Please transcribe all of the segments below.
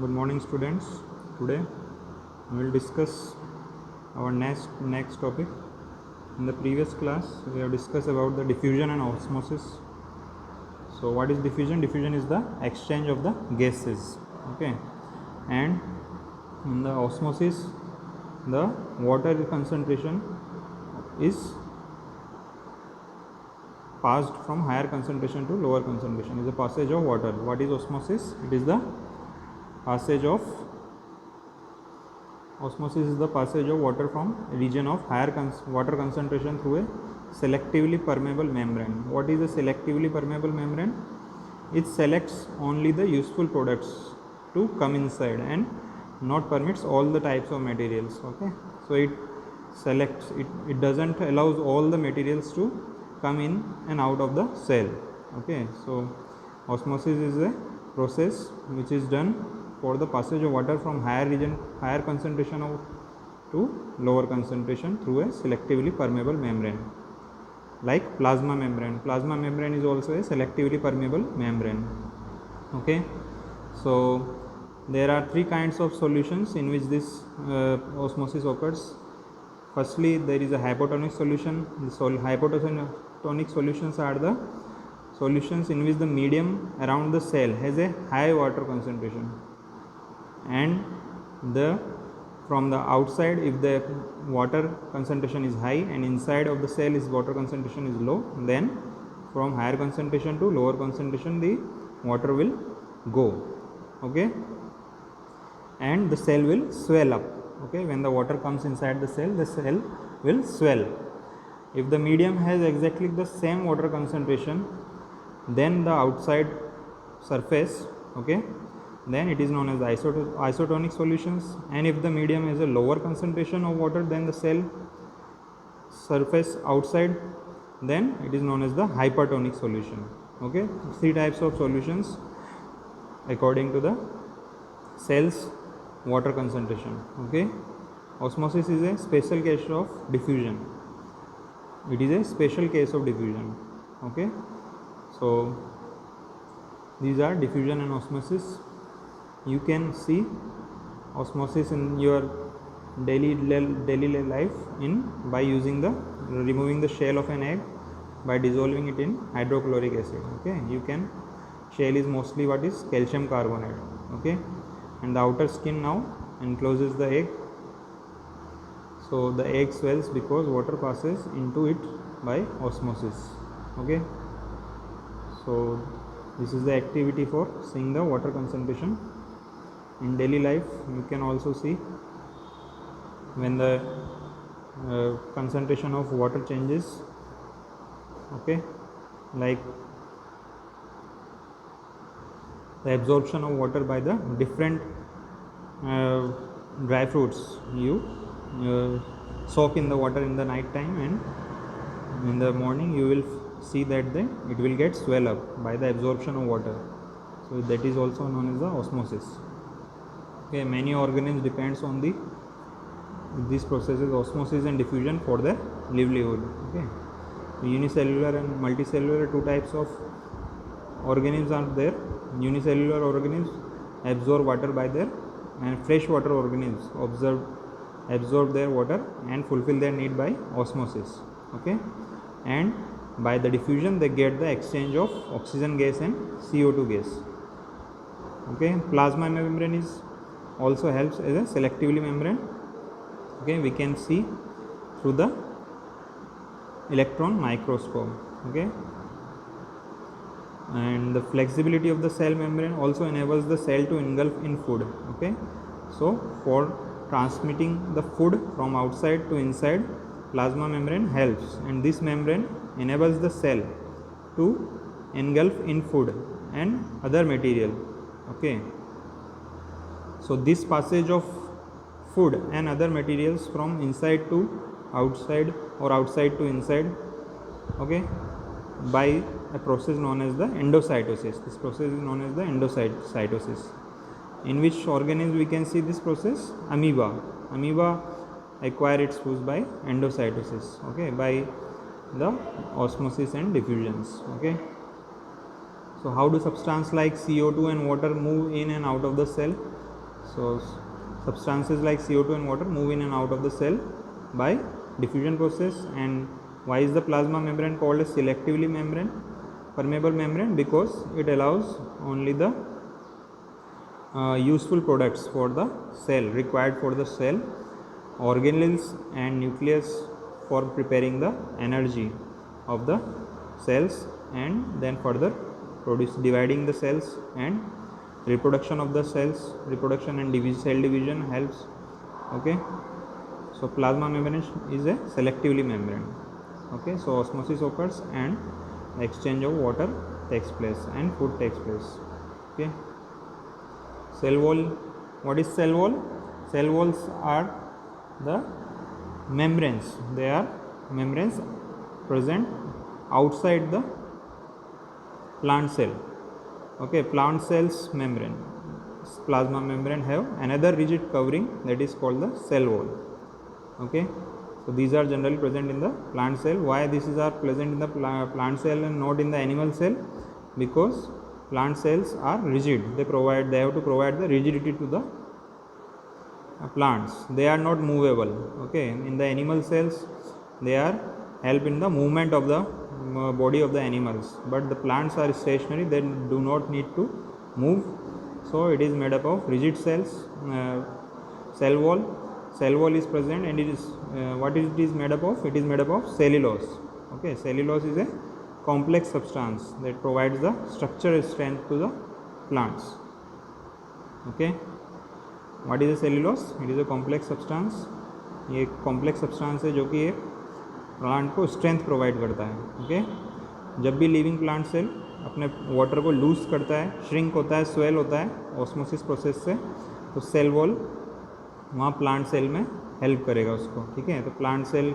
Good morning, students. Today we will discuss our next topic. In the previous class, we have discussed about the diffusion and osmosis. So, what is diffusion? Diffusion is the exchange of the gases. Okay, and in the osmosis, the water concentration is passed from higher concentration to lower concentration. Is the passage of water. What is osmosis? It is the passage of Osmosis is the passage of water from a region of higher water concentration through a selectively permeable membrane. What is a selectively permeable membrane? It selects only the useful products to come inside and not permits all the types of materials. Okay, so it selects it doesn't allows all the materials to come in and out of the cell. Okay, so osmosis is a process which is done for the passage of water from higher concentration to lower concentration through a selectively permeable membrane, like plasma membrane. Plasma membrane is also a selectively permeable membrane. Okay, so there are three kinds of solutions in which this osmosis occurs. Firstly, there is a hypotonic solution. The hypotonic solutions are the solutions in which the medium around the cell has a high water concentration, and from the outside, if the water concentration is high and inside of the cell is water concentration is low, then from higher concentration to lower concentration the water will go. Okay, and the cell will swell up. Okay, when the water comes inside the cell will swell. If the medium has exactly the same water concentration then the outside surface, okay, then it is known as isotonic solutions. And if the medium has a lower concentration of water than the cell surface outside, then it is known as the hypertonic solution. Okay, three types of solutions according to the cell's water concentration. Okay, osmosis is a special case of diffusion. It is a special case of diffusion. Okay, so these are diffusion and osmosis. You can see osmosis in your daily life by removing the shell of an egg by dissolving it in hydrochloric acid. Okay, shell is mostly what is calcium carbonate. Okay, and the outer skin now encloses the egg, so the egg swells because water passes into it by osmosis. Okay, so this is the activity for seeing the water concentration in daily life. You can also see when the concentration of water changes. Okay, like the absorption of water by the different dry fruits. You soak in the water in the night time, and in the morning you will see that it will get swell up by the absorption of water. So that is also known as the osmosis. Okay, many organisms depends on these processes, osmosis and diffusion, for their livelihood. Okay, unicellular and multicellular, two types of organisms are there. Unicellular organisms absorb water by their, and freshwater organisms absorb their water and fulfill their need by osmosis. Okay, and by the diffusion they get the exchange of oxygen gas and CO2 gas. Okay, plasma membrane is also helps as a selectively membrane. Okay, we can see through the electron microscope. Okay, and the flexibility of the cell membrane also enables the cell to engulf in food. Okay, so for transmitting the food from outside to inside, plasma membrane helps, and this membrane enables the cell to engulf in food and other material. Okay, so this passage of food and other materials from inside to outside or outside to inside, okay, by a process known as the endocytosis. This process is known as the endocytosis. In which organisms we can see this process? Amoeba acquire its food by endocytosis. Okay, by the osmosis and diffusions. Okay, So how do substance like CO2 and water move in and out of the cell? So substances like CO2 and water move in and out of the cell by diffusion process. And why is the plasma membrane called a selectively permeable membrane? Because it allows only the useful products for the cell, required for the cell, organelles and nucleus for preparing the energy of the cells, and then further dividing the cells and reproduction of the cells, reproduction and cell division helps. Okay, so plasma membrane is a selectively membrane. Okay, so osmosis occurs and exchange of water takes place and food takes place. Okay, cell wall. What is cell wall? Cell walls are the membranes. They are membranes present outside the plant cell. Okay, plant cells membrane, plasma membrane have another rigid covering that is called the cell wall. Okay, so these are generally present in the plant cell. Why these are present in the plant cell and not in the animal cell? Because plant cells are rigid. They have to provide the rigidity to the plants. They are not movable. Okay, in the animal cells they are help in the movement of the body of the animals, but the plants are stationary. They do not need to move. So it is made up of rigid cells. Cell wall is present, and it is what it is made up of? It is made up of cellulose. Okay, cellulose is a complex substance that provides the structural strength to the plants. Okay, what is a cellulose? It is a complex substance. ये एक complex substance है जो कि एक plant को strength provide करता है. Okay, जब भी लिविंग प्लांट सेल अपने वाटर को लूज करता है, श्रिंक होता है, स्वेल होता है ऑस्मोसिस प्रोसेस से, तो सेल वॉल वहाँ प्लांट सेल में हेल्प करेगा उसको. ठीक है, तो प्लांट सेल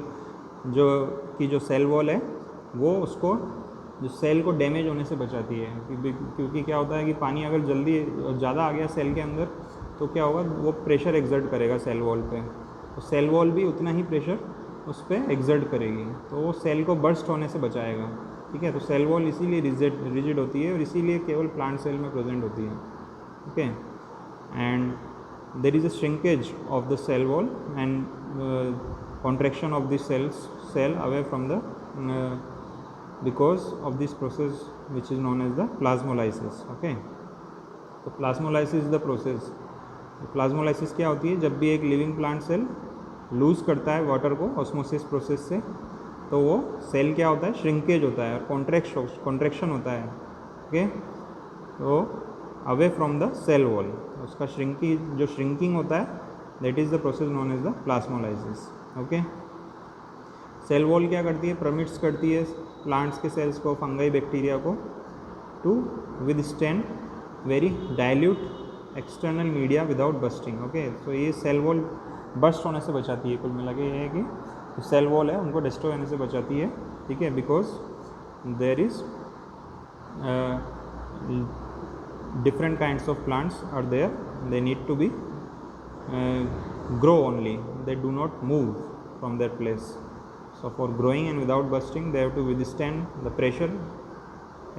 जो सेल वॉल है वो उसको जो सेल को डैमेज होने से बचाती है. क्योंकि क्या होता है कि पानी अगर जल्दी ज़्यादा आ गया सेल के अंदर तो क्या होगा, वो प्रेशर एक्सर्ट करेगा सेल वॉल पे, तो सेल वॉल भी उतना ही प्रेशर उस पर एक्सर्ट करेगी, तो वो सेल को बर्स्ट होने से बचाएगा. ठीक है, तो सेल वॉल इसीलिए रिजिड होती है और इसीलिए केवल प्लांट सेल में प्रेजेंट होती है. Okay, and there is a shrinkage of the cell wall and contraction of the cell away from the because of this process which is known as the plasmolysis. Okay, तो plasmolysis is the process. Plasmolysis क्या होती है? जब भी एक living plant cell loose करता है water को ऑस्मोसिस प्रोसेस से, तो वो सेल क्या होता है, श्रिंकेज होता है, कॉन्ट्रैक्शन होता है. ओके, तो away from the cell wall उसका श्रिंकिंग होता है, that is the process known as the plasmolysis. Okay, cell wall क्या करती है? परमिट्स करती है प्लांट्स के सेल्स को, फंगाई बैक्टीरिया को, to withstand very dilute external media without bursting. Okay, so ये सेल वॉल बस्ट होने से बचाती है. कुल मिला के ये है कि जो सेल वॉल है उनको डिस्ट्रॉय होने से बचाती है. ठीक है, because there is different kinds of plants are there, they need to be grow only, they do not move from their place. So for growing and without bursting, they have to withstand the pressure,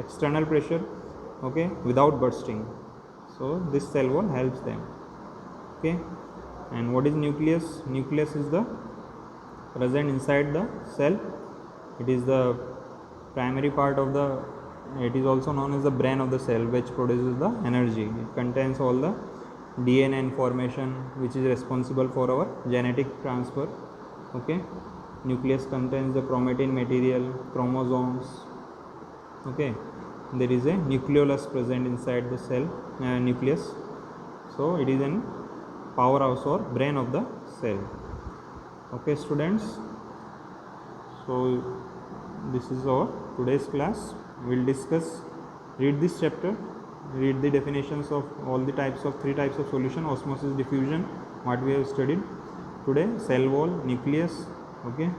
external pressure, okay, without bursting. So this cell wall helps them. Okay, and what is nucleus? Nucleus is the present inside the cell. It is the primary part of the, it is also known as the brain of the cell, which produces the energy. It contains all the DNA information which is responsible for our genetic transfer. Okay, nucleus contains the chromatin material, chromosomes. Okay, there is a nucleolus present inside the cell nucleus, so it is an powerhouse or brain of the cell. Okay students, so this is our today's class. We will discuss, read this chapter, read the definitions of all the three types of solution: osmosis, diffusion, what we have studied today, cell wall, nucleus. Okay,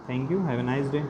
thank you, have a nice day.